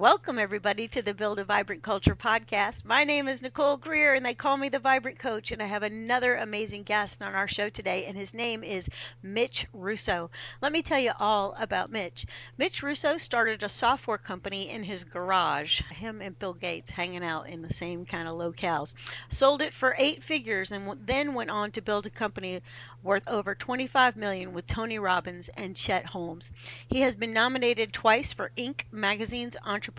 Welcome, everybody, to the Build a Vibrant Culture podcast. My name is Nicole Greer, and they call me the Vibrant Coach. And I have another amazing guest on our show today, and his name is Mitch Russo. Let me tell you all about Mitch. Mitch Russo started a software company in his garage, him and Bill Gates hanging out in the same kind of locales. Sold it for 8 figures, and then went on to build a company worth over 25 million with Tony Robbins and Chet Holmes. He has been nominated twice for Inc. magazine's Entrepreneur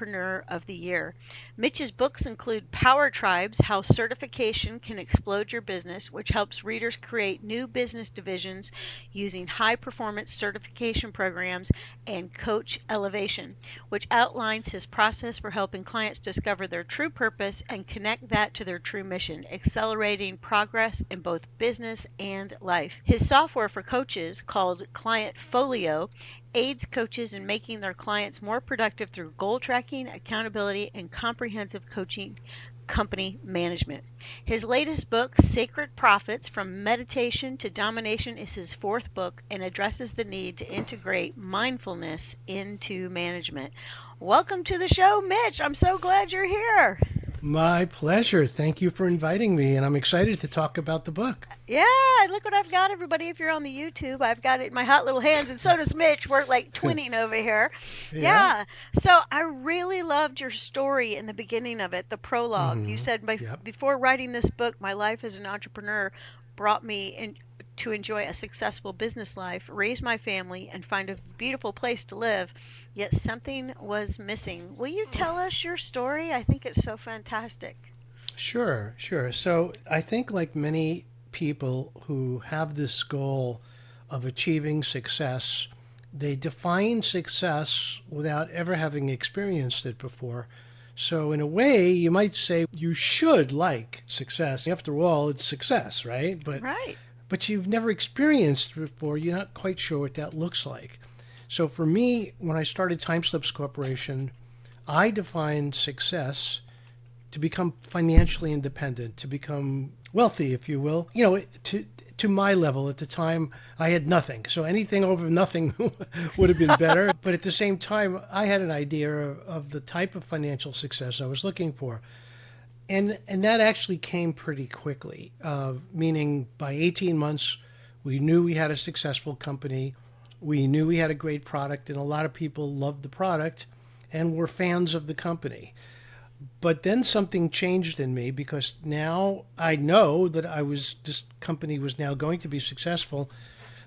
of the Year. Mitch's books include Power Tribes: How Certification Can Explode Your Business, which helps readers create new business divisions using high-performance certification programs, and Coach Elevation, which outlines his process for helping clients discover their true purpose and connect that to their true mission, accelerating progress in both business and life. His software for coaches, called Client Folio, aids coaches in making their clients more productive through goal tracking, accountability, and comprehensive coaching company management. His latest book, Sacred Profits: From Meditation to Domination, is his fourth book and addresses the need to integrate mindfulness into management. Welcome to the show, Mitch. I'm so glad you're here. My pleasure. Thank you for inviting me, and I'm excited to talk about the book. Yeah, look what I've got, everybody. If you're on the YouTube, I've got it in my hot little hands, and so does Mitch. We're like twinning over here. Yeah. Yeah. So I really loved your story in the beginning of it, the prologue. You said Yep. before writing this book, my life as an entrepreneur brought me to enjoy a successful business life, raise my family, and find a beautiful place to live. Yet something was missing. Will you tell us your story? I think it's so fantastic. Sure. So I think, like many people who have this goal of achieving success, they define success without ever having experienced it before. So in a way, you might say you should like success. After all, it's success, right? Right. But you've never experienced it before. You're not quite sure what that looks like. So for me, when I started Timeslips Corporation, I defined success to become financially independent, to become wealthy, if you will. To my level at the time, I had nothing. So anything over nothing would have been better. But at the same time, I had an idea of the type of financial success I was looking for. And that actually came pretty quickly, meaning by 18 months, we knew we had a successful company. We knew we had a great product, and a lot of people loved the product and were fans of the company. But then something changed in me, because now I know that this company was now going to be successful,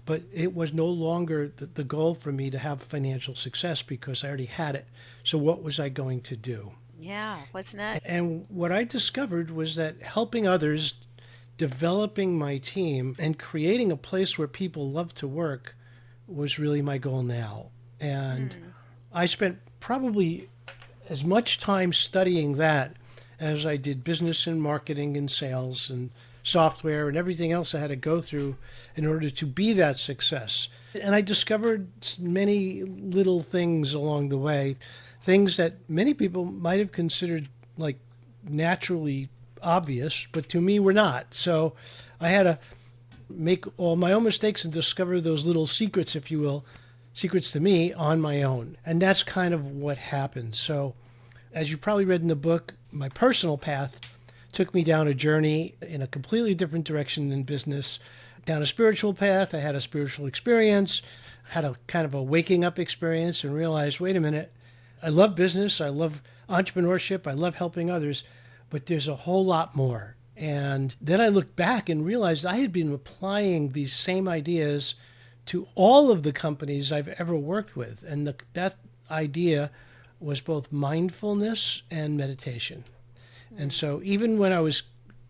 but it was no longer the goal for me to have financial success because I already had it. So what was I going to do? Yeah. What's next? And what I discovered was that helping others, developing my team, and creating a place where people love to work was really my goal now. And I spent probably as much time studying that as I did business and marketing and sales and software and everything else I had to go through in order to be that success. And I discovered many little things along the way, things that many people might have considered like naturally obvious, but to me were not. So I had to make all my own mistakes and discover those little secrets, if you will, secrets to me on my own. And that's kind of what happened. So as you probably read in the book, my personal path took me down a journey in a completely different direction than business, down a spiritual path. I had a spiritual experience, had a kind of a waking up experience, and realized, wait a minute, I love business, I love entrepreneurship, I love helping others, but there's a whole lot more. And then I looked back and realized I had been applying these same ideas to all of the companies I've ever worked with. And that idea was both mindfulness and meditation. And so even when I was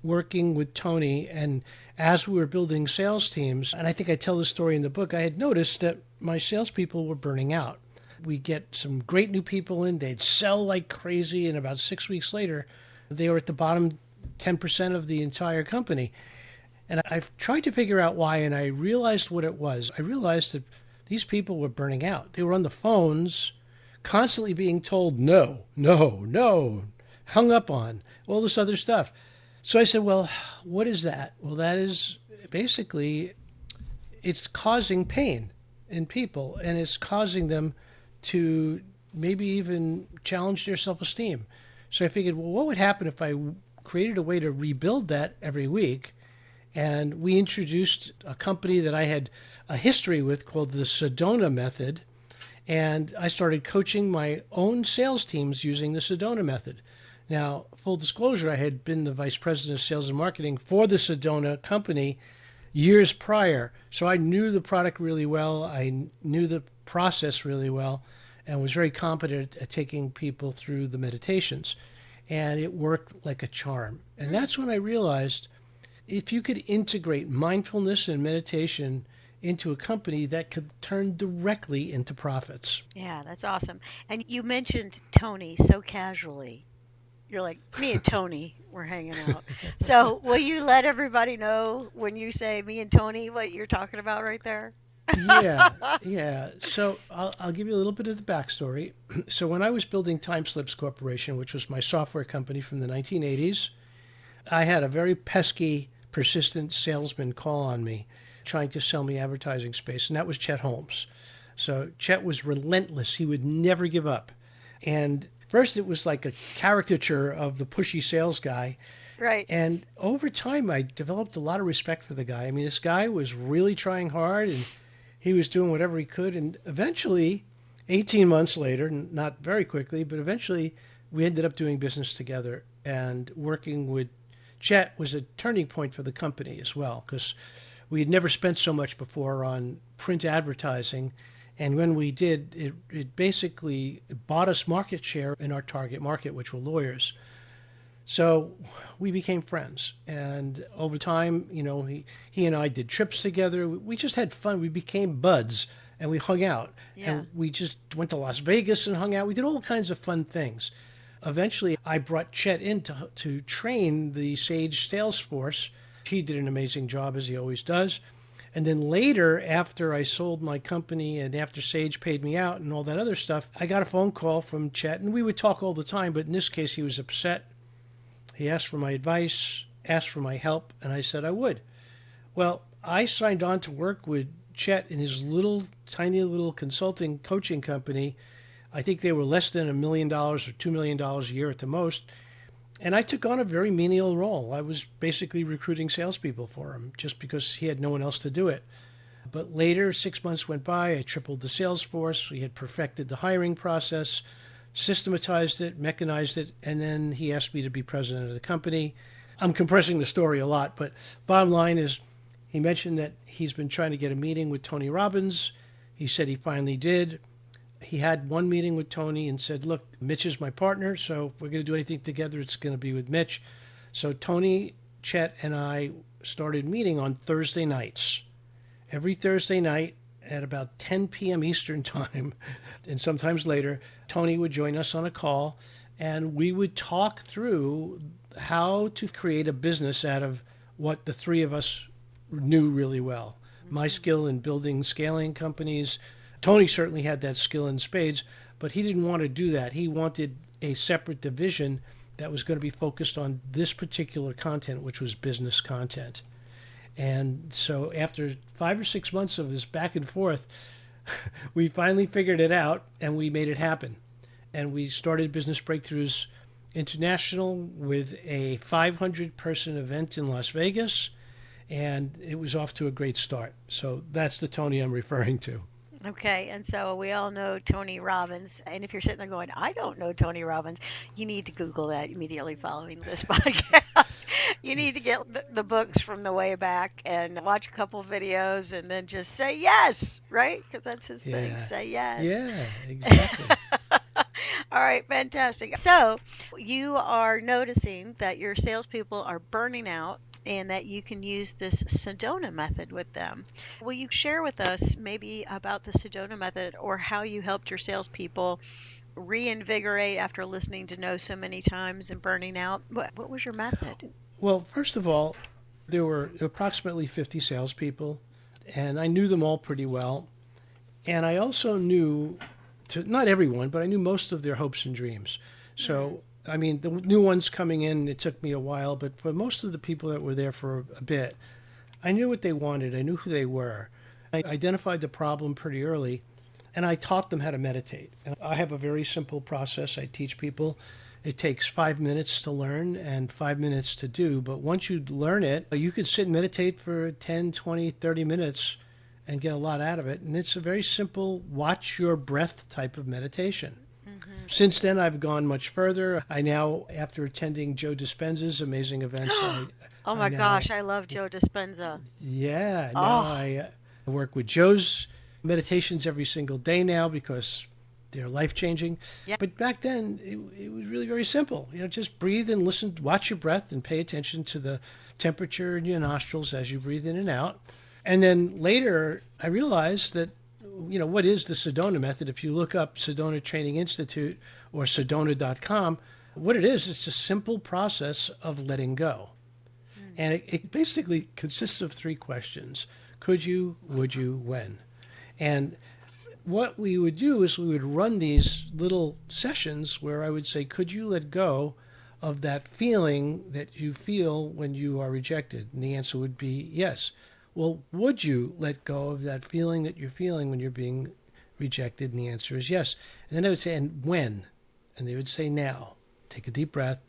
working with Tony, and as we were building sales teams, and I think I tell this story in the book, I had noticed that my salespeople were burning out. We get some great new people in, they'd sell like crazy, and about 6 weeks later, they were at the bottom 10% of the entire company. And I've tried to figure out why, and I realized what it was. I realized that these people were burning out. They were on the phones, constantly being told no, no, no, hung up on, all this other stuff. So I said, well, what is that? Well, that is basically, it's causing pain in people, and it's causing them to maybe even challenge their self-esteem. So I figured, well, what would happen if I created a way to rebuild that every week? And we introduced a company that I had a history with called the Sedona Method. And I started coaching my own sales teams using the Sedona Method. Now, full disclosure, I had been the vice president of sales and marketing for the Sedona company years prior. So I knew the product really well. I knew the process really well and was very competent at taking people through the meditations. And it worked like a charm. And that's when I realized if you could integrate mindfulness and meditation into a company, that could turn directly into profits. Yeah, that's awesome. And you mentioned Tony so casually. You're like, me and Tony, we're hanging out. So, will you let everybody know when you say me and Tony what you're talking about right there? Yeah, yeah. So I'll give you a little bit of the backstory. So when I was building Time Slips Corporation, which was my software company from the 1980s, I had a very pesky, persistent salesman call on me trying to sell me advertising space, and that was Chet Holmes. So Chet was relentless. He would never give up. And first it was like a caricature of the pushy sales guy. Right. And over time, I developed a lot of respect for the guy. I mean, this guy was really trying hard and he was doing whatever he could. And eventually, 18 months later, not very quickly, but eventually we ended up doing business together. And working with Chet was a turning point for the company as well, because we had never spent so much before on print advertising. And when we did, it basically bought us market share in our target market, which were lawyers. So we became friends. And over time, he and I did trips together. We just had fun. We became buds and we hung out. Yeah. And we just went to Las Vegas and hung out. We did all kinds of fun things. Eventually, I brought Chet in to train the Sage sales force. He did an amazing job, as he always does. And then later, after I sold my company and after Sage paid me out and all that other stuff, I got a phone call from Chet. And we would talk all the time, but in this case, he was upset. He asked for my advice, asked for my help, and I said I would. Well, I signed on to work with Chet in his tiny little consulting coaching company. I think they were less than $1 million or $2 million a year at the most. And I took on a very menial role. I was basically recruiting salespeople for him just because he had no one else to do it. But later, 6 months went by, I tripled the sales force. We had perfected the hiring process, systematized it, mechanized it, and then he asked me to be president of the company. I'm compressing the story a lot, but bottom line is he mentioned that he's been trying to get a meeting with Tony Robbins. He said he finally did. He had one meeting with Tony and said, look, Mitch is my partner, so if we're going to do anything together, it's going to be with Mitch. So Tony, Chet, and I started meeting on Thursday nights. Every Thursday night at about 10 p.m. Eastern time, and sometimes later, Tony would join us on a call, and we would talk through how to create a business out of what the three of us knew really well. My skill in building, scaling companies. Tony certainly had that skill in spades, but he didn't want to do that. He wanted a separate division that was going to be focused on this particular content, which was business content. And so after 5 or 6 months of this back and forth, we finally figured it out and we made it happen. And we started Business Breakthroughs International with a 500-person event in Las Vegas, and it was off to a great start. So that's the Tony I'm referring to. Okay, and so we all know Tony Robbins. And if you're sitting there going, I don't know Tony Robbins, you need to Google that immediately following this podcast. You need to get the books from the way back and watch a couple videos and then just say yes, right? Because that's his thing, say yes. Yeah, exactly. All right, fantastic. So you are noticing that your salespeople are burning out and that you can use this Sedona method with them. Will you share with us maybe about the Sedona method or how you helped your salespeople reinvigorate after listening to no so many times and burning out? What was your method? Well, first of all, there were approximately 50 salespeople, and I knew them all pretty well. And I also knew, not everyone, but I knew most of their hopes and dreams. So I mean, the new ones coming in, it took me a while, but for most of the people that were there for a bit, I knew what they wanted. I knew who they were. I identified the problem pretty early. and I taught them how to meditate. And I have a very simple process I teach people. It takes 5 minutes to learn and 5 minutes to do. But once you learn it, you can sit and meditate for 10, 20, 30 minutes and get a lot out of it. And it's a very simple watch your breath type of meditation. Since then, I've gone much further. I now, after attending Joe Dispenza's amazing events, Oh my gosh, I love Joe Dispenza. now Oh, I work with Joe's meditations every single day now because they're life changing. yeah. But back then, it was really very simple. Just breathe and listen, watch your breath, and pay attention to the temperature in your nostrils as you breathe in and out. And then later, I realized that, what is the Sedona method? If you look up Sedona Training Institute or Sedona.com, what it is, it's a simple process of letting go. And it basically consists of 3 questions. Could you, would you, when? And what we would do is we would run these little sessions where I would say, could you let go of that feeling that you feel when you are rejected? And the answer would be yes. Well, would you let go of that feeling that you're feeling when you're being rejected? And the answer is yes. And then I would say, and when? And they would say now. Take a deep breath.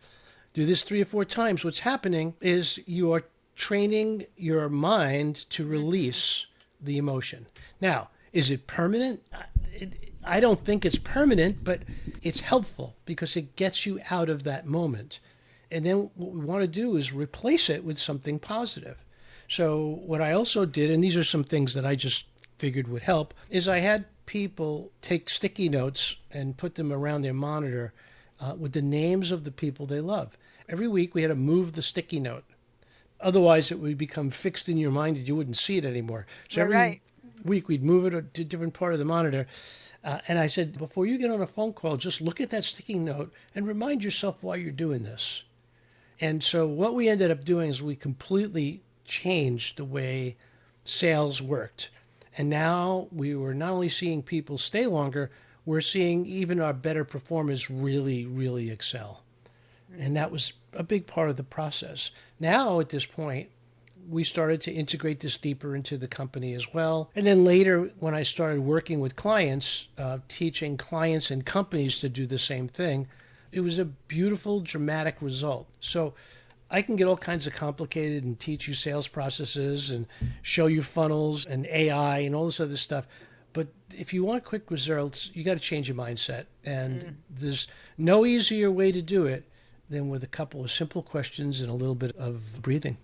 Do this 3 or 4 times. What's happening is you are training your mind to release the emotion. Now, is it permanent? I don't think it's permanent, but it's helpful because it gets you out of that moment. And then what we want to do is replace it with something positive. So what I also did, and these are some things that I just figured would help, is I had people take sticky notes and put them around their monitor with the names of the people they love. Every week we had to move the sticky note. Otherwise it would become fixed in your mind and you wouldn't see it anymore. So every week we'd move it to a different part of the monitor. And I said, before you get on a phone call, just look at that sticky note and remind yourself why you're doing this. And so what we ended up doing is we completely changed the way sales worked. And now we were not only seeing people stay longer, we're seeing even our better performers really, really excel. And that was a big part of the process. Now, at this point, we started to integrate this deeper into the company as well. And then later, when I started working with clients, teaching clients and companies to do the same thing, it was a beautiful, dramatic result. So I can get all kinds of complicated and teach you sales processes and show you funnels and AI and all this other stuff. But if you want quick results, you got to change your mindset. And there's no easier way to do it than with a couple of simple questions and a little bit of breathing.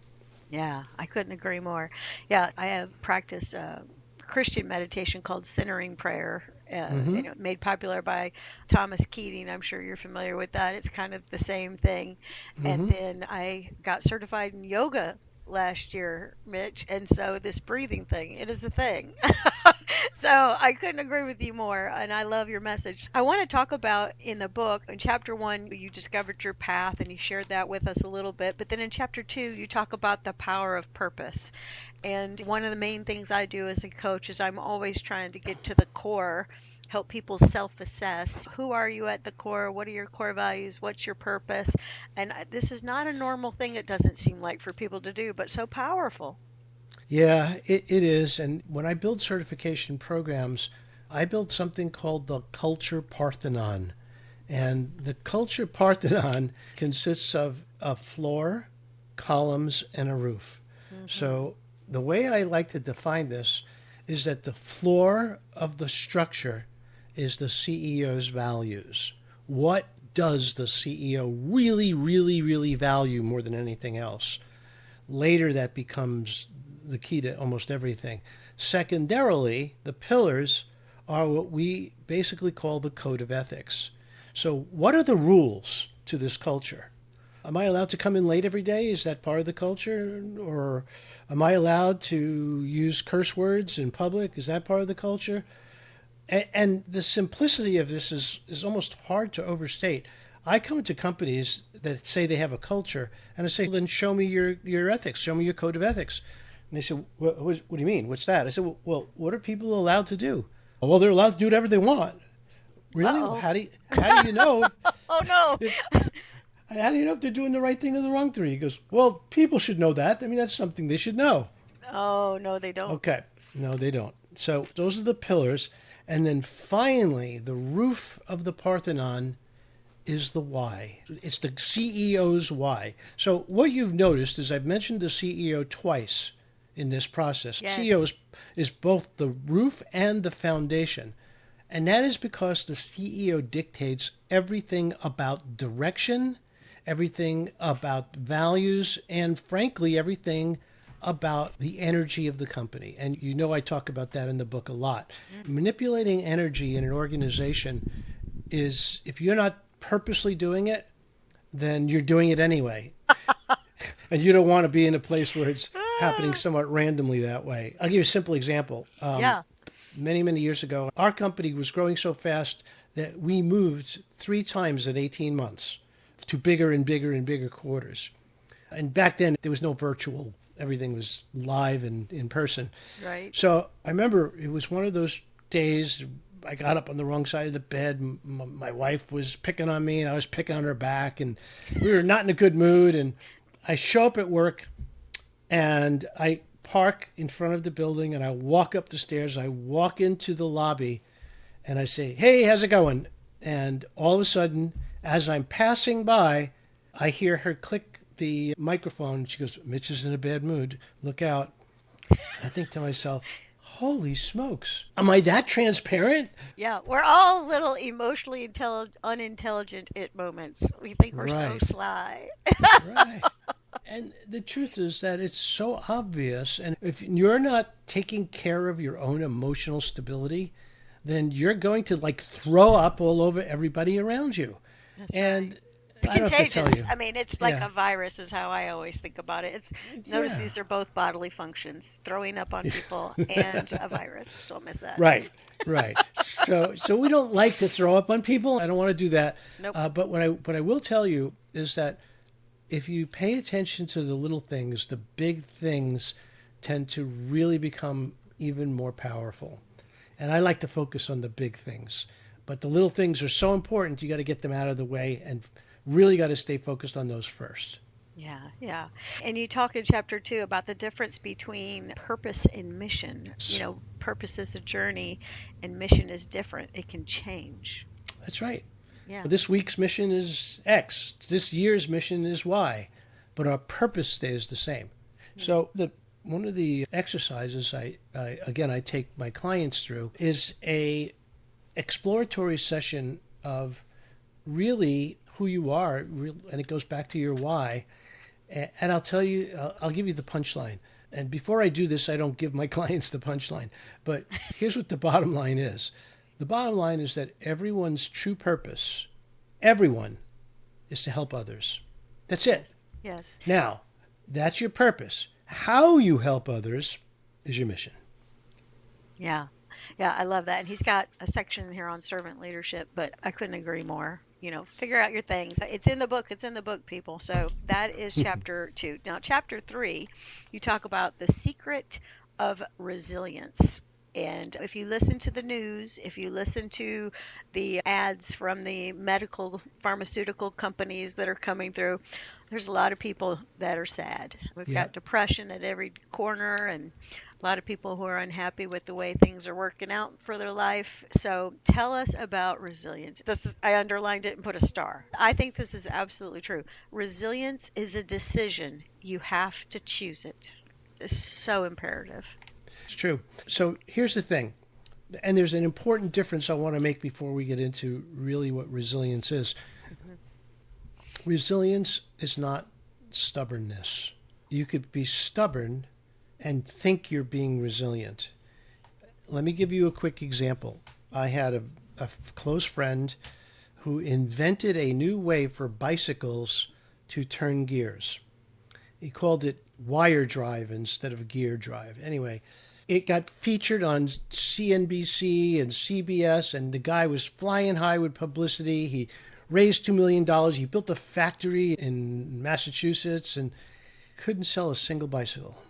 Yeah, I couldn't agree more. Yeah, I have practiced Christian meditation called centering prayer, made popular by Thomas Keating. I'm sure you're familiar with that. It's kind of the same thing. And then I got certified in yoga last year, Mitch. And so this breathing thing, it is a thing. So I couldn't agree with you more. And I love your message. I want to talk about in the book, in chapter 1, you discovered your path and you shared that with us a little bit. But then in chapter 2, you talk about the power of purpose. And one of the main things I do as a coach is I'm always trying to get to the core, help people self-assess. Who are you at the core? What are your core values? What's your purpose? And this is not a normal thing, it doesn't seem like, for people to do, but so powerful. Yeah, it is. And when I build certification programs, I built something called the Culture Parthenon. And the Culture Parthenon consists of a floor, columns, and a roof. So the way I like to define this is that the floor of the structure is the CEO's values. What does the CEO really, really, really value more than anything else? Later, that becomes the key to almost everything. Secondarily, the pillars are what we basically call the code of ethics. So what are the rules to this culture? Am I allowed to come in late every day? Is that part of the culture? Or am I allowed to use curse words in public? Is that part of the culture? And the simplicity of this is almost hard to overstate. I come into companies that say they have a culture, and I say, then show me your ethics, show me your code of ethics. And they say, what do you mean? What's that? I said, well, what are people allowed to do? Well, they're allowed to do whatever they want. Really? Well, how do you know? Oh, no. How do you know if they're doing the right thing or the wrong thing? He goes, well, people should know that. I mean, that's something they should know. Oh, no, they don't. Okay. No, they don't. So those are the pillars. And then finally, the roof of the Parthenon is the why. It's the CEO's why. So what you've noticed is I've mentioned the CEO twice in this process. CEO Yes. is both the roof and the foundation. And that is because the CEO dictates everything about direction, everything about values, and frankly, everything about the energy of the company. And you know I talk about that in the book a lot. Manipulating energy in an organization is, if you're not purposely doing it, then you're doing it anyway. And you don't want to be in a place where it's happening somewhat randomly that way. I'll give you a simple example. Yeah. Many, many years ago, our company was growing so fast that we moved 3 times in 18 months to bigger and bigger and bigger quarters. And back then, there was no virtual. Everything was live and in person. Right. So I remember it was one of those days I got up on the wrong side of the bed. My wife was picking on me and I was picking on her back. And we were not in a good mood. And I show up at work and I park in front of the building and I walk up the stairs. I walk into the lobby and I say, "Hey, how's it going?" And all of a sudden, as I'm passing by, I hear her click the microphone. She goes, "Mitch is in a bad mood. Look out." I think to myself, holy smokes. Am I that transparent? Yeah, we're all a little emotionally unintelligent at moments. We think we're so Right, sly. right. And the truth is that it's so obvious. And if you're not taking care of your own emotional stability, then you're going to like throw up all over everybody around you. That's right. And It's I don't have to tell contagious. you. I mean, it's like Yeah. a virus, is how I always think about it. It's notice Yeah. these are both bodily functions: throwing up on people and a virus. Don't miss that. Right. Right. So we don't like to throw up on people. I don't want to do that. Nope. But what I will tell you is that if you pay attention to the little things, the big things tend to really become even more powerful. And I like to focus on the big things. But the little things are so important, you got to get them out of the way and really got to stay focused on those first. Yeah, yeah. And you talk in chapter 2 about the difference between purpose and mission. Purpose is a journey and mission is different. It can change. That's right. Yeah. This week's mission is X. This year's mission is Y. But our purpose stays the same. So one of the exercises I take my clients through is a exploratory session of really who you are, and it goes back to your why. And I'll give you the punchline. And before I do this, I don't give my clients the punchline. But here's what the bottom line is. The bottom line is that everyone's true purpose, everyone, is to help others. That's it. Yes. Now, that's your purpose. How you help others is your mission. Yeah. Yeah, I love that. And he's got a section here on servant leadership, but I couldn't agree more. Figure out your things. It's in the book. It's in the book, people. So that is chapter 2. Now, chapter 3, you talk about the secret of resilience. And if you listen to the news, if you listen to the ads from the medical pharmaceutical companies that are coming through, there's a lot of people that are sad. We've Yeah. got depression at every corner and a lot of people who are unhappy with the way things are working out for their life. So tell us about resilience. I underlined it and put a star. I think this is absolutely true. Resilience is a decision. You have to choose it. It's so imperative. It's true. So here's the thing, and there's an important difference I want to make before we get into really what resilience is. Resilience is not stubbornness. You could be stubborn and think you're being resilient. Let me give you a quick example. I had a close friend who invented a new way for bicycles to turn gears. He called it wire drive instead of gear drive. Anyway, it got featured on CNBC and CBS, and the guy was flying high with publicity. He raised $2 million. He built a factory in Massachusetts and couldn't sell a single bicycle.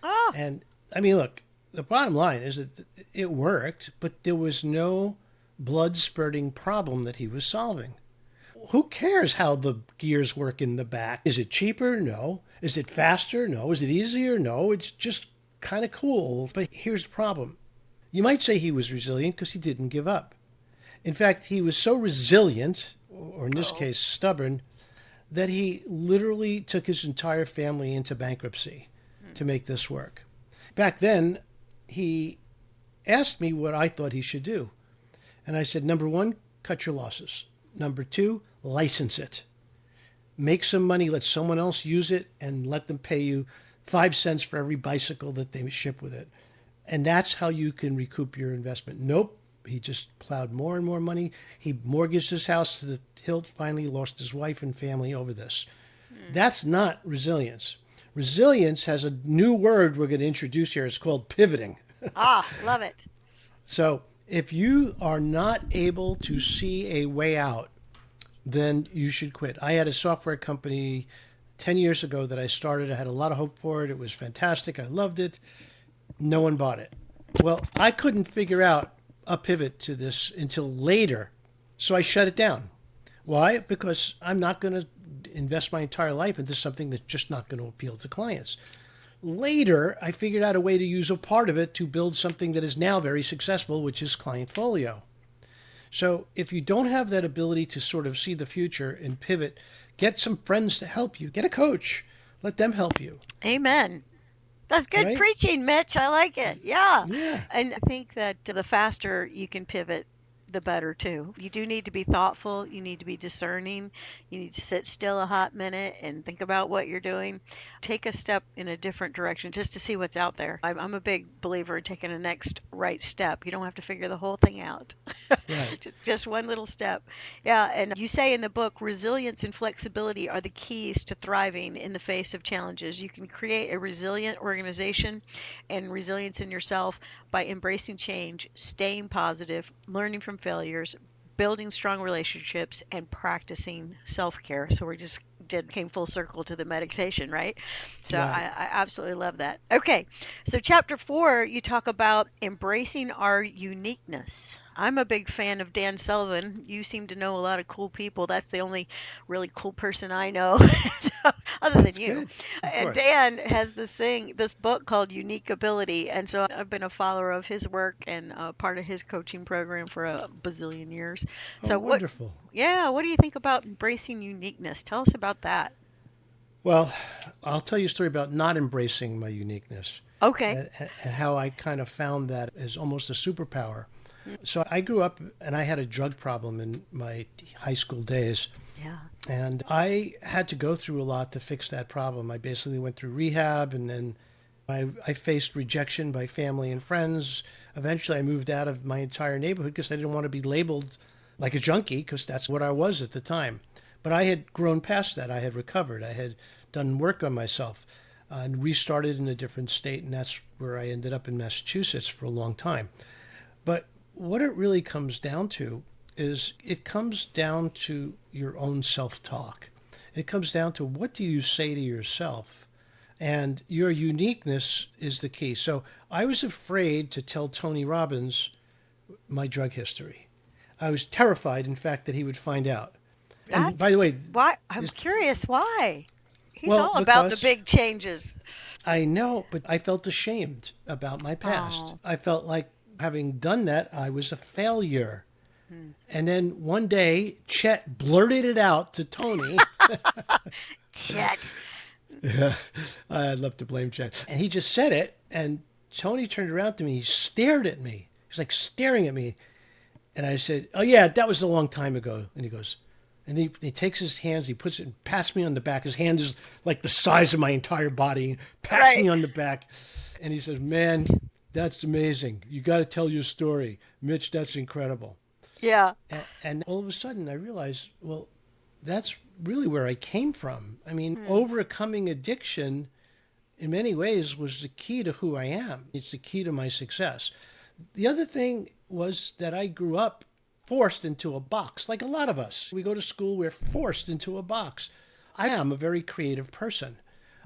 Oh, And I mean, look, the bottom line is that it worked, but there was no blood spurting problem that he was solving. Who cares how the gears work in the back? Is it cheaper? No. Is it faster? No. Is it easier? No. It's just kind of cool. But here's the problem. You might say he was resilient because he didn't give up. In fact, he was so resilient, or in this Oh. case, stubborn, that he literally took his entire family into bankruptcy to make this work. Back then, he asked me what I thought he should do. And I said, number one, cut your losses. Number two, license it. Make some money, let someone else use it, and let them pay you 5 cents for every bicycle that they ship with it. And that's how you can recoup your investment. Nope. He just plowed more and more money. He mortgaged his house to the hilt, finally lost his wife and family over this. That's not resilience. Resilience has a new word we're going to introduce here. It's called pivoting. Ah, love it. So if you are not able to see a way out, then you should quit. I had a software company 10 years ago that I started. I had a lot of hope for it. It was fantastic. I loved it. No one bought it. Well, I couldn't figure out a pivot to this until later. So I shut it down. Why? Because I'm not going to invest my entire life into something that's just not going to appeal to clients. Later, I figured out a way to use a part of it to build something that is now very successful, which is Clientfolio. So if you don't have that ability to sort of see the future and pivot, get some friends to help you. Get a coach. Let them help you. Amen. That's good Right? preaching, Mitch. I like it. Yeah. Yeah. And I think that the faster you can pivot, the better too. You do need to be thoughtful. You need to be discerning. You need to sit still a hot minute and think about what you're doing. Take a step in a different direction just to see what's out there. I'm a big believer in taking a next right step. You don't have to figure the whole thing out. Right. Just one little step. Yeah. And you say in the book, resilience and flexibility are the keys to thriving in the face of challenges. You can create a resilient organization and resilience in yourself by embracing change, staying positive, learning from failures, building strong relationships, and practicing self-care. So we just came full circle to the meditation, right? So Right. I absolutely love that. Okay, so chapter 4, you talk about embracing our uniqueness. I'm a big fan of Dan Sullivan. You seem to know a lot of cool people. That's the only really cool person I know, so, other than That's you. good. Of And course. Dan has this book called Unique Ability, and so I've been a follower of his work and part of his coaching program for a bazillion years. Oh, So wonderful. yeah, what do you think about embracing uniqueness? Tell us about that. Well, I'll tell you a story about not embracing my uniqueness Okay. and how I kind of found that as almost a superpower. So I grew up and I had a drug problem in my high school days. Yeah. And I had to go through a lot to fix that problem. I basically went through rehab and then I faced rejection by family and friends. Eventually, I moved out of my entire neighborhood because I didn't want to be labeled like a junkie because that's what I was at the time. But I had grown past that. I had recovered. I had done work on myself and restarted in a different state. And that's where I ended up in Massachusetts for a long time. But what it really comes down to is it comes down to your own self-talk. It comes down to what do you say to yourself? And your uniqueness is the key. So I was afraid to tell Tony Robbins my drug history. I was terrified, in fact, that he would find out. And That's by the way, why I'm this, curious why. He's well, all about the because big changes. I know, but I felt ashamed about my past. Oh. I felt like having done that, I was a failure. And then one day, Chet blurted it out to Tony. Chet. Yeah, I'd love to blame Chet. And he just said it, and Tony turned around to me. He stared at me. He's like staring at me. And I said, "Oh, yeah, that was a long time ago." And he goes, and he takes his hands, he puts it and pats me on the back. His hand is like the size of my entire body. Pats Right. me on the back. And he says, "Man, that's amazing. You got to tell your story. Mitch, that's incredible." Yeah. And all of a sudden, I realized, well, that's really where I came from. I mean, overcoming addiction in many ways was the key to who I am. It's the key to my success. The other thing was that I grew up forced into a box, like a lot of us. We go to school, we're forced into a box. I am a very creative person,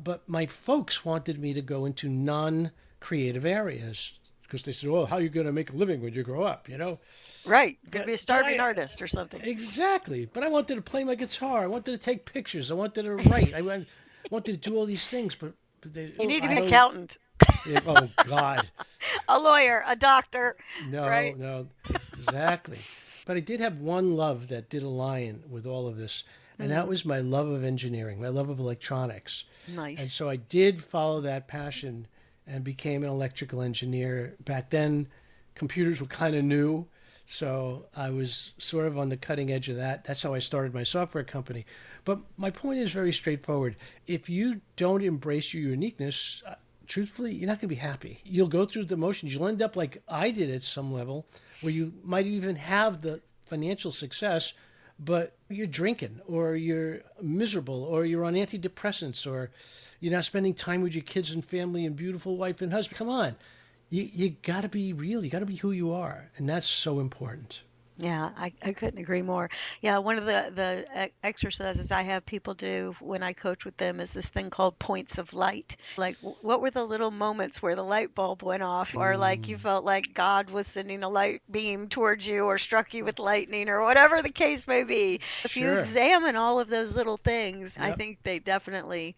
but my folks wanted me to go into non-creative areas because they said, "Oh, how are you going to make a living when you grow up?" You know. Right. Could be a But starving artist or something. exactly. But I wanted to play my guitar. I wanted to take pictures. I wanted to write. Wanted to do all these things, but You need to I be an don't. accountant. Oh God, A lawyer, a doctor, no, right? no, exactly. But I did have one love that did align with all of this, and that Mm, was my love of engineering, my love of electronics. And nice. so I did follow that passion and became an electrical engineer. Back then, computers were kind of new, so I was sort of on the cutting edge of that. That's how I started my software company. But my point is very straightforward. If you don't embrace your uniqueness, truthfully, you're not going to be happy. You'll go through the motions. You'll end up like I did at some level, where you might even have the financial success, but you're drinking or you're miserable or you're on antidepressants or you're not spending time with your kids and family and beautiful wife and husband. Come on. You got to be real. You got to be who you are. And that's so important. Yeah, I couldn't agree more. Yeah, one of the exercises I have people do when I coach with them is this thing called points of light. Like, what were the little moments where the light bulb went off, or like you Mm, felt like God was sending a light beam towards you, or struck you with lightning, or whatever the case may be. If you sure. examine all of those little things, I Yep. think they definitely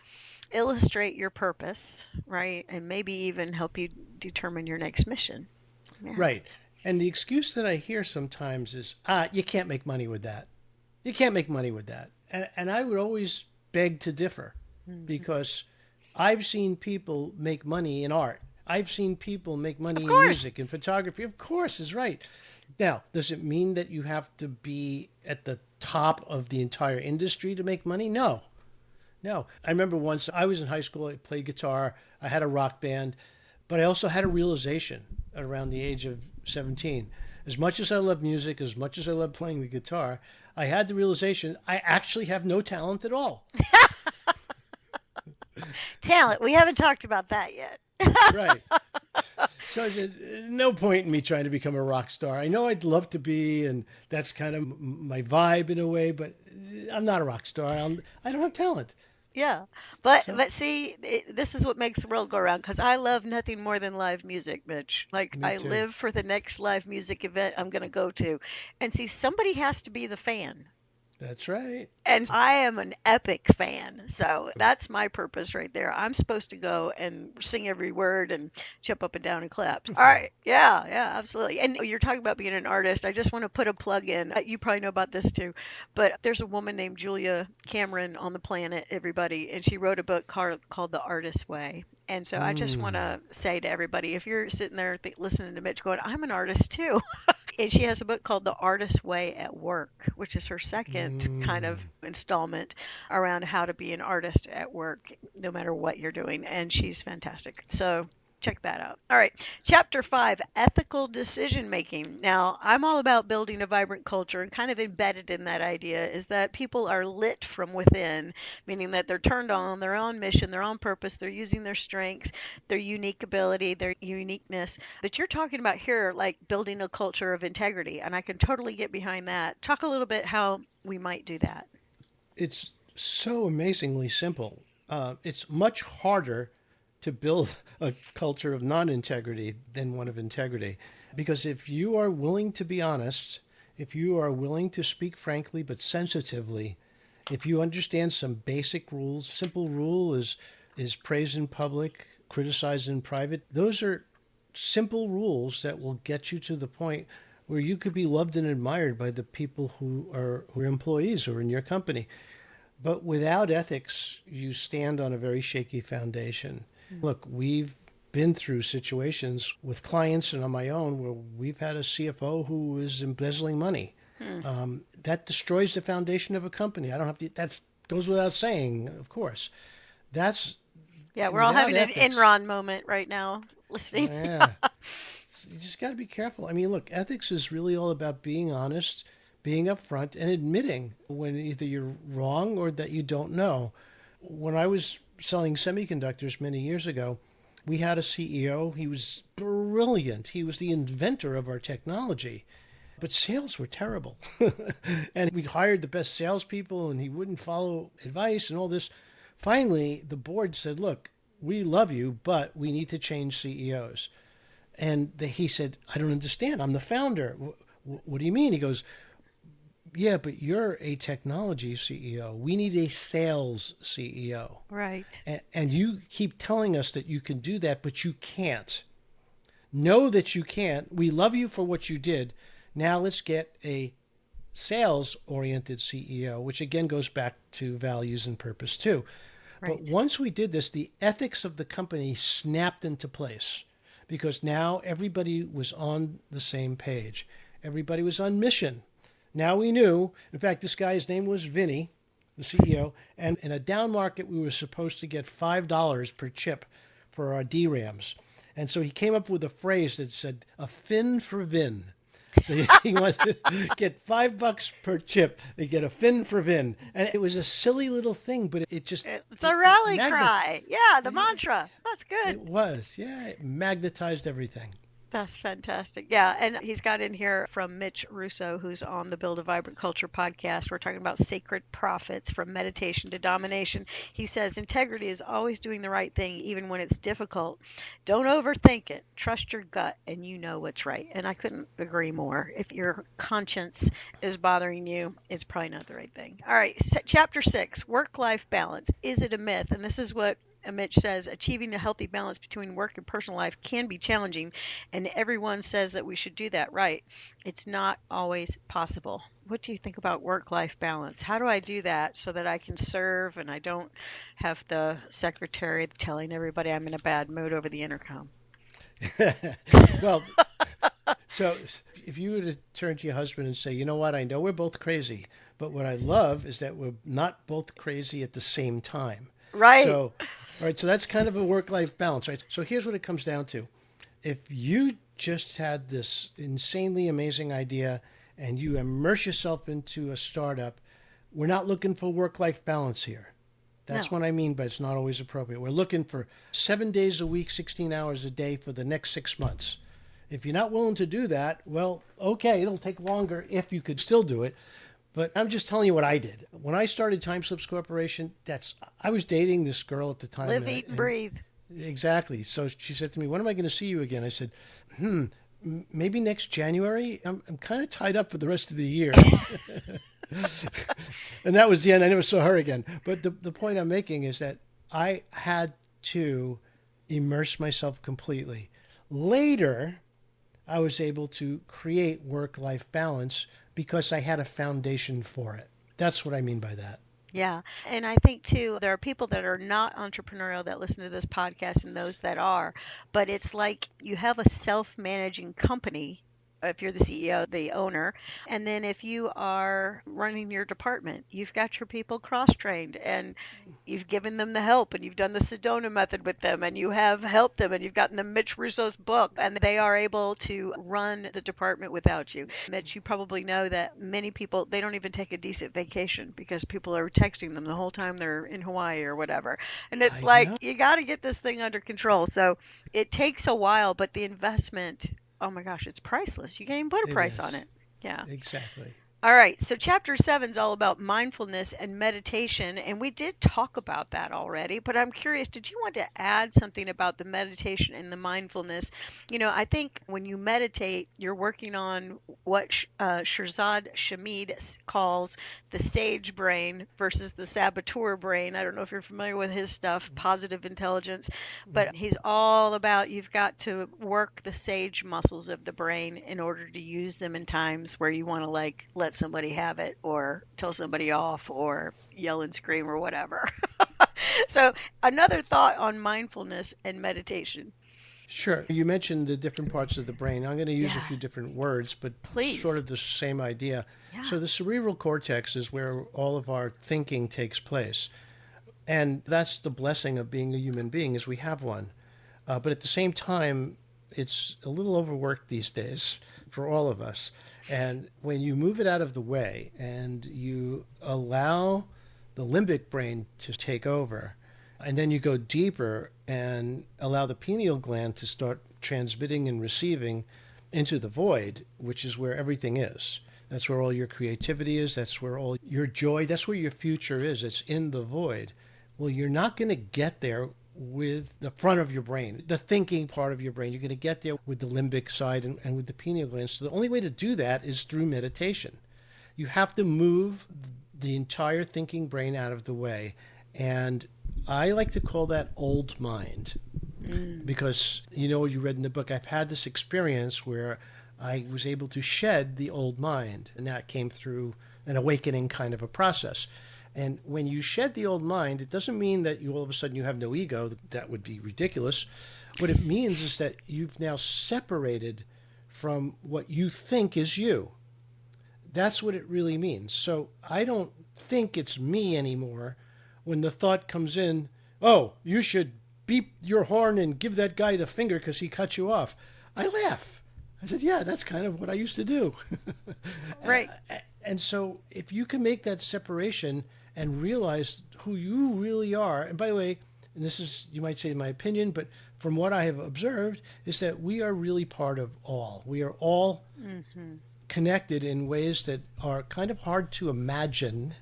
illustrate your purpose, right? And maybe even help you determine your next mission. Yeah. Right. And the excuse that I hear sometimes is, you can't make money with that. You can't make money with that. And I would always beg to differ Mhm. because I've seen people make money in art. I've seen people make Of money in course. music and photography. Of course, is right. Now, does it mean that you have to be at the top of the entire industry to make money? No. No. I remember once I was in high school, I played guitar, I had a rock band, but I also had a realization around the age of 17. As much as I love music, as much as I love playing the guitar, I had the realization I actually have no talent at all. Talent. We haven't talked about that yet. Right. So I said, no point in me trying to become a rock star. I know I'd love to be, and that's kind of my vibe in a way, but I'm not a rock star. I don't have talent. Yeah. But So, but see, this is what makes the world go around because I love nothing more than live music, Mitch. Like me I too. live for the next live music event I'm going to go to. And see, somebody has to be the fan. That's right. And I am an epic fan. So that's my purpose right there. I'm supposed to go and sing every word and jump up and down and clap. All right. Yeah, yeah, absolutely. And you're talking about being an artist. I just want to put a plug in. You probably know about this too, but there's a woman named Julia Cameron on the planet, everybody, and she wrote a book called The Artist's Way. And so I just want Mm, to say to everybody, if you're sitting there listening to Mitch going, I'm an artist too. And she has a book called The Artist's Way at Work, which is her second kind mm. of installment around how to be an artist at work, no matter what you're doing. And she's fantastic. So check that out. All right. Chapter 5, ethical decision making. Now, I'm all about building a vibrant culture, and kind of embedded in that idea is that people are lit from within, meaning that they're turned on their own mission, their own purpose, they're using their strengths, their unique ability, their uniqueness. But you're talking about here like building a culture of integrity, and I can totally get behind that. Talk a little bit how we might do that. It's so amazingly simple. It's much harder to build a culture of non integrity than one of integrity. Because if you are willing to be honest, if you are willing to speak frankly but sensitively, if you understand some basic rules, simple rule is praise in public, criticize in private. Those are simple rules that will get you to the point where you could be loved and admired by the people who are employees or in your company. But without ethics, you stand on a very shaky foundation. Look, we've been through situations with clients and on my own where we've had a CFO who is embezzling money. Hmm. That destroys the foundation of a company. I don't have to, that goes without saying, of course. That's Yeah, we're all without having an ethics. Enron moment right now listening. Yeah, you just got to be careful. I mean, look, ethics is really all about being honest, being upfront, and admitting when either you're wrong or that you don't know. When I was selling semiconductors many years ago, we had a CEO. He was brilliant. He was the inventor of our technology, but sales were terrible. And we hired the best salespeople, and he wouldn't follow advice and all this. Finally, the board said, "Look, we love you, but we need to change CEOs." And he said, "I don't understand. I'm the founder. What do you mean?" He goes, yeah, but you're a technology CEO. We need a sales CEO. Right. And you keep telling us that you can do that, but you can't. Know that you can't. We love you for what you did. Now let's get a sales oriented CEO, which again goes back to values and purpose too. But Right. once we did this, the ethics of the company snapped into place because now everybody was on the same page. Everybody was on mission. Now we knew, in fact, this guy's name was Vinny, the CEO, and in a down market, we were supposed to get $5 per chip for our DRAMs. And so he came up with a phrase that said, a fin for Vin. So he wanted to get $5 per chip. They get a fin for Vin, and it was a silly little thing, but it just It's a it rally cry. Yeah, the mantra. That's it good. was, yeah, it magnetized everything. That's fantastic. Yeah, and he's got in here from Mitch Russo, who's on the Build a Vibrant Culture podcast. We're talking about sacred profits from meditation to domination. He says integrity is always doing the right thing, even when it's difficult. Don't overthink it. Trust your gut, and you know what's right. And I couldn't agree more. If your conscience is bothering you, it's probably not the right thing. All right, chapter 6, work-life balance. Is it a myth? And this is what Mitch says, achieving a healthy balance between work and personal life can be challenging, and everyone says that we should do that right. It's not always possible. What do you think about work life balance? How do I do that so that I can serve and I don't have the secretary telling everybody I'm in a bad mood over the intercom? Well, so if you were to turn to your husband and say, you know what, I know we're both crazy, but what I love is that we're not both crazy at the same time. Right. So, all right, so that's kind of a work life balance, right? So here's what it comes down to. If you just had this insanely amazing idea and you immerse yourself into a startup, we're not looking for work life balance here. That's No. what I mean, but it's not always appropriate. We're looking for 7 days a week, 16 hours a day for the next 6 months. If you're not willing to do that, well, okay, it'll take longer if you could still do it. But I'm just telling you what I did. When I started Time Slips Corporation, I was dating this girl at the time. Live, eat, and And breathe. exactly. So she said to me, when am I going to see you again? I said, maybe next January. I'm kind of tied up for the rest of the year. And that was the end. I never saw her again. But the point I'm making is that I had to immerse myself completely. Later, I was able to create work-life balance because I had a foundation for it. That's what I mean by that. Yeah. And I think too, there are people that are not entrepreneurial that listen to this podcast and those that are, but it's like you have a self managing company. If you're the CEO, the owner, and then if you are running your department, you've got your people cross trained and you've given them the help and you've done the Sedona method with them and you have helped them and you've gotten them Mitch Russo's book and they are able to run the department without you. Mitch, you probably know that many people, they don't even take a decent vacation because people are texting them the whole time they're in Hawaii or whatever. And it's I like, know. you got to get this thing under control. So it takes a while, but the investment, oh my gosh, it's priceless. You can't even put a It price on is. it. Yeah. Exactly. All right, so chapter 7 is all about mindfulness and meditation, and we did talk about that already, but I'm curious, did you want to add something about the meditation and the mindfulness? I think when you meditate, you're working on what Shirzad Shamid calls the sage brain versus the saboteur brain. I don't know if you're familiar with his stuff, positive intelligence, but he's all about you've got to work the sage muscles of the brain in order to use them in times where you want to like let somebody have it or tell somebody off or yell and scream or whatever. So another thought on mindfulness and meditation. Sure. You mentioned the different parts of the brain. I'm going to use a Yeah, few different words, but sort please. of the same idea. Yeah. So, the cerebral cortex is where all of our thinking takes place. And that's the blessing of being a human being, is we have one. But at the same time, it's a little overworked these days for all of us. And when you move it out of the way and you allow the limbic brain to take over, and then you go deeper and allow the pineal gland to start transmitting and receiving into the void, which is where everything is. That's where all your creativity is. That's where all your joy, that's where your future is. It's in the void. Well, you're not going to get there with the front of your brain, the thinking part of your brain. You're going to get there with the limbic side and with the pineal gland. So the only way to do that is through meditation. You have to move the entire thinking brain out of the way. And I like to call that old mind because, you read in the book, I've had this experience where I was able to shed the old mind, and that came through an awakening kind of a process. And when you shed the old mind, it doesn't mean that you all of a sudden you have no ego. That would be ridiculous. What it means is that you've now separated from what you think is you. That's what it really means. So I don't think it's me anymore when the thought comes in, oh, you should beep your horn and give that guy the finger because he cut you off. I laugh. I said, yeah, that's kind of what I used to do. Right. And so if you can make that separation and realize who you really are, and by the way, and this is, you might say my opinion, but from what I have observed, is that we are really part of all. We are all connected in ways that are kind of hard to imagine,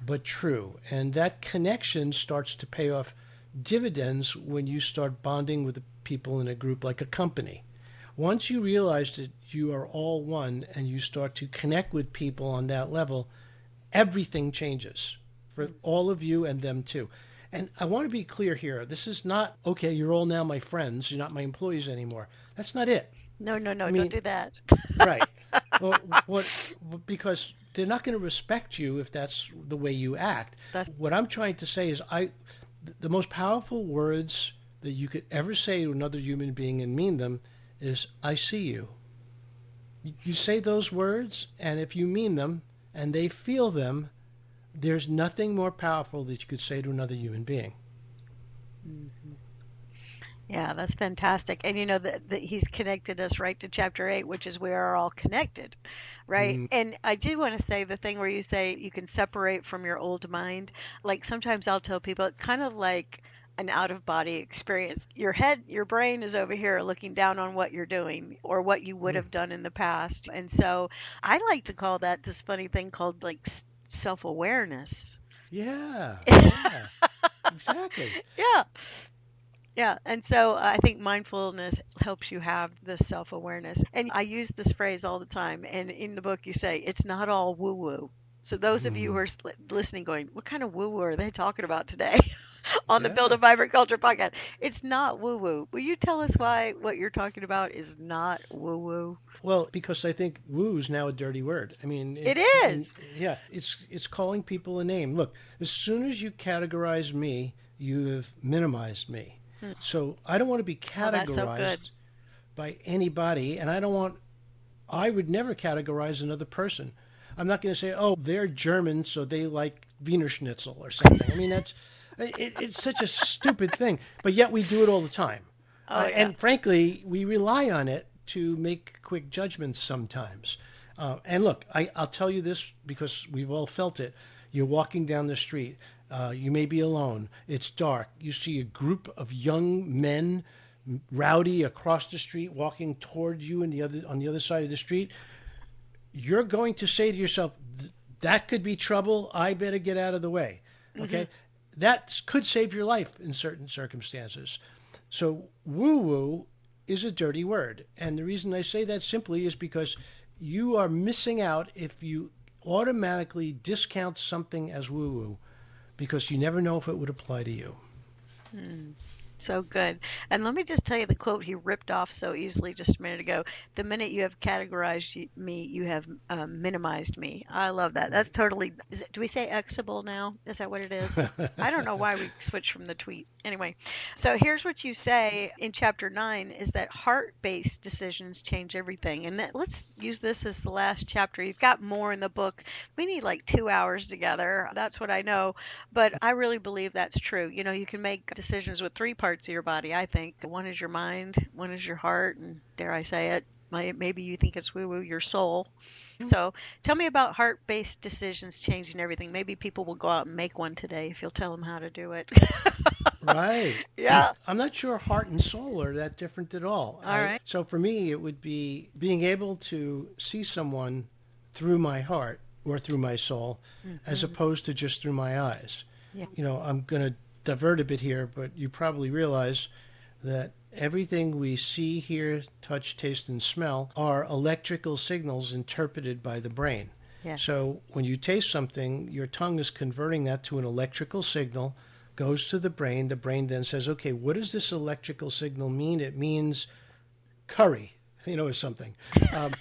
but true. And that connection starts to pay off dividends when you start bonding with the people in a group like a company. Once you realize that you are all one and you start to connect with people on that level, everything changes for all of you and them too. And I want to be clear here. This is not, okay, you're all now my friends. You're not my employees anymore. That's not it. No, no, no, I don't mean, do that. right. Well, because they're not going to respect you if that's the way you act. That's What I'm trying to say is the most powerful words that you could ever say to another human being and mean them is, I see you. You say those words, and if you mean them and they feel them, there's nothing more powerful that you could say to another human being. Yeah, that's fantastic. And that he's connected us right to chapter 8, which is we are all connected, right? Mm, And I do want to say the thing where you say you can separate from your old mind. Like sometimes I'll tell people it's kind of like an out of body experience. Your brain is over here looking down on what you're doing or what you would mm. have done in the past. And so I like to call that this funny thing called like self awareness. Yeah, yeah, exactly. Yeah. Yeah, and so I think mindfulness helps you have this self awareness. And I use this phrase all the time. And in the book, you say it's not all woo woo. So those of you who Mm, are listening, going, what kind of woo woo are they talking about today on the Build a yeah. Vibrant Culture podcast? It's not woo woo. Will you tell us why what you're talking about is not woo woo? Well, because I think woo is now a dirty word. I mean, It and is. yeah, it's calling people a name. Look, as soon as you categorize me, you have minimized me. So I don't want to be Oh, that's so good. categorized by anybody, and I would never categorize another person. I'm not going to say, oh, they're German, so they like Wiener Schnitzel or something. I mean, it's such a stupid thing, but yet we do it all the time. Oh, yeah. And frankly, we rely on it to make quick judgments sometimes. And look, I'll tell you this because we've all felt it. You're walking down the street. You may be alone. It's dark. You see a group of young men, rowdy, across the street, walking towards you on the other side of the street. You're going to say to yourself, that could be trouble. I better get out of the way. Okay? That could save your life in certain circumstances. So woo woo is a dirty word. And the reason I say that simply is because you are missing out if you automatically discount something as woo woo because you never know if it would apply to you. So good. And let me just tell you the quote he ripped off so easily just a minute ago. The minute you have categorized me, you have minimized me. I love that. That's Right. totally, do we say Xable now? Is that what it is? I don't know why we switched from the tweet. Anyway, so here's what you say in chapter 9 is that heart-based decisions change everything. And let's use this as the last chapter. You've got more in the book. We need like 2 hours together. That's what I know. But I really believe that's true. You can make decisions with three parts of your body, I think. One is your mind, one is your heart, and dare I say it, maybe you think it's woo woo, your soul. So tell me about heart based decisions changing everything. Maybe people will go out and make one today if you'll tell them how to do it. Right. Yeah. I'm not sure heart and soul are that different at all. All right. So for me, it would be being able to see someone through my heart or through my soul as opposed to just through my eyes. Yeah. I'm going to divert a bit here, but you probably realize that everything we see, hear, touch, taste, and smell are electrical signals interpreted by the brain. Yes. So when you taste something, your tongue is converting that to an electrical signal, goes to the brain. The brain then says, okay, what does this electrical signal mean? It means curry, or something. Um,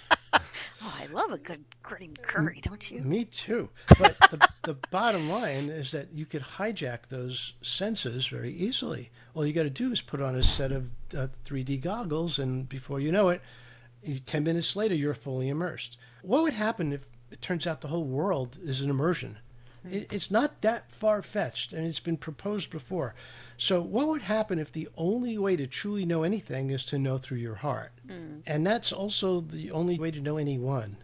Oh, I love a good green curry, don't you? Me too. But the bottom line is that you could hijack those senses very easily. All you got to do is put on a set of 3D goggles, and before you know it, 10 minutes later, you're fully immersed. What would happen if it turns out the whole world is an immersion? It's not that far fetched, and it's been proposed before. So, what would happen if the only way to truly know anything is to know through your heart? Mm. And that's also the only way to know anyone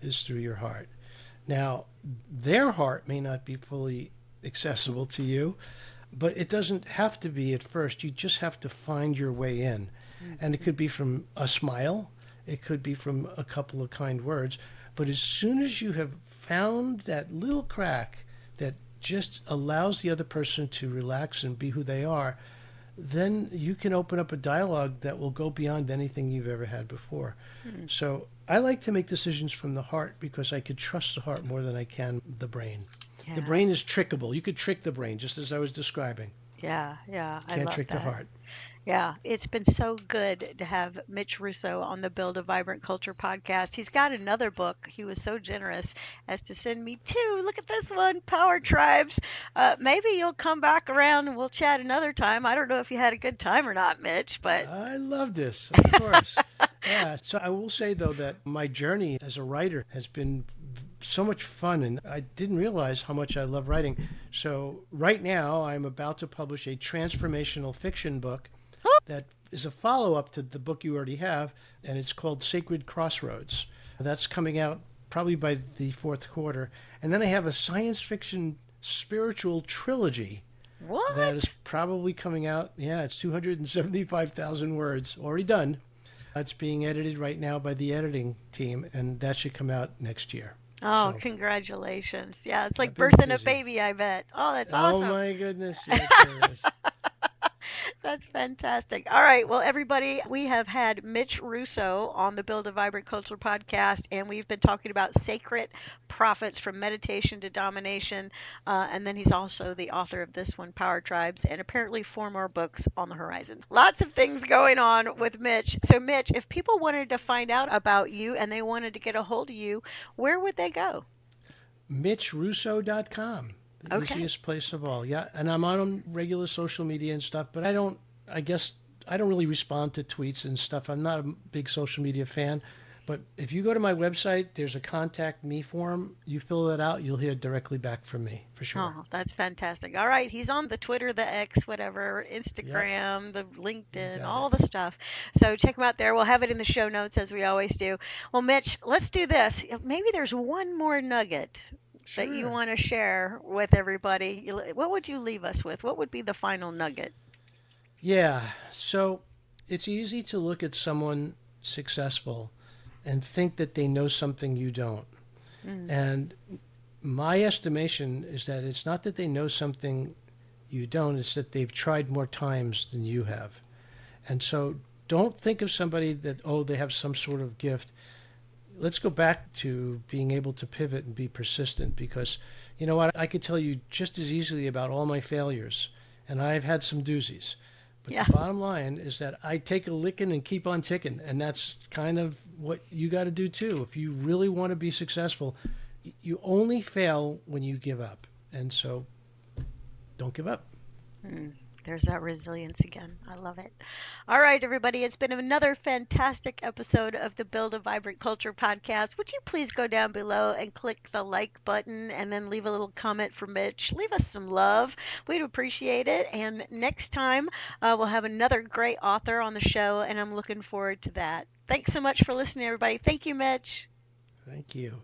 is through your heart. Now, their heart may not be fully accessible to you, but it doesn't have to be at first. You just have to find your way in. And it could be from a smile, it could be from a couple of kind words. But as soon as you have found that little crack that just allows the other person to relax and be who they are, then you can open up a dialogue that will go beyond anything you've ever had before. So I like to make decisions from the heart because I could trust the heart more than I can the brain. The Yeah. brain is trickable. You could trick the brain, just as I was describing. Yeah. Yeah. I Can't love trick the that. heart. Yeah, it's been so good to have Mitch Russo on the Build a Vibrant Culture podcast. He's got another book. He was so generous as to send me two. Look at this one, Power Tribes. Maybe you'll come back around and we'll chat another time. I don't know if you had a good time or not, Mitch, but I love this, of course. Yeah. So I will say, though, that my journey as a writer has been so much fun, and I didn't realize how much I love writing. So right now, I'm about to publish a transformational fiction book whoop, that is a follow up to the book you already have, and it's called Sacred Crossroads. That's coming out probably by the fourth quarter. And then I have a science fiction spiritual trilogy that is what? probably coming out. Yeah, it's 275,000 words, already done. It's being edited right now by the editing team, and that should come out next year. Oh, So congratulations. Yeah, it's I've like been birthing a busy. baby, I bet. Oh, that's Oh awesome. my goodness, yeah, it sure is. That's fantastic. All right. Well, everybody, we have had Mitch Russo on the Build a Vibrant Culture podcast, and we've been talking about sacred profits from meditation to domination. And then he's also the author of this one, Power Tribes, and apparently four more books on the horizon. Lots of things going on with Mitch. So, Mitch, if people wanted to find out about you and they wanted to get a hold of you, where would they go? MitchRusso.com, the Okay. easiest place of all. Yeah, and I'm on regular social media and stuff, but I guess, I don't really respond to tweets and stuff. I'm not a big social media fan. But if you go to my website, there's a contact me form. You fill that out, you'll hear directly back from me for sure. Oh, that's fantastic. All right. He's on the Twitter, the X, whatever, Yep, Instagram, the you LinkedIn, got all it. the stuff. So check him out there. We'll have it in the show notes as we always do. Well, Mitch, let's do this. Maybe there's one more nugget that you Sure. want to share with everybody. What would you leave us with? What would be the final nugget? Yeah. So it's easy to look at someone successful and think that they know something you don't. Mm, And my estimation is that it's not that they know something you don't, it's that they've tried more times than you have. And so don't think of somebody that, oh, they have some sort of gift. Let's go back to being able to pivot and be persistent because you know what? I could tell you just as easily about all my failures, and I've had some doozies. But the yeah. bottom line is that I take a licking and keep on ticking. And that's kind of what you got to do too. If you really want to be successful, you only fail when you give up. And so don't give up. Mm, there's that resilience again. I love it. All right, everybody. It's been another fantastic episode of the Build a Vibrant Culture podcast. Would you please go down below and click the like button and then leave a little comment for Mitch? Leave us some love. We'd appreciate it. And next time, we'll have another great author on the show, and I'm looking forward to that. Thanks so much for listening, everybody. Thank you, Mitch. Thank you.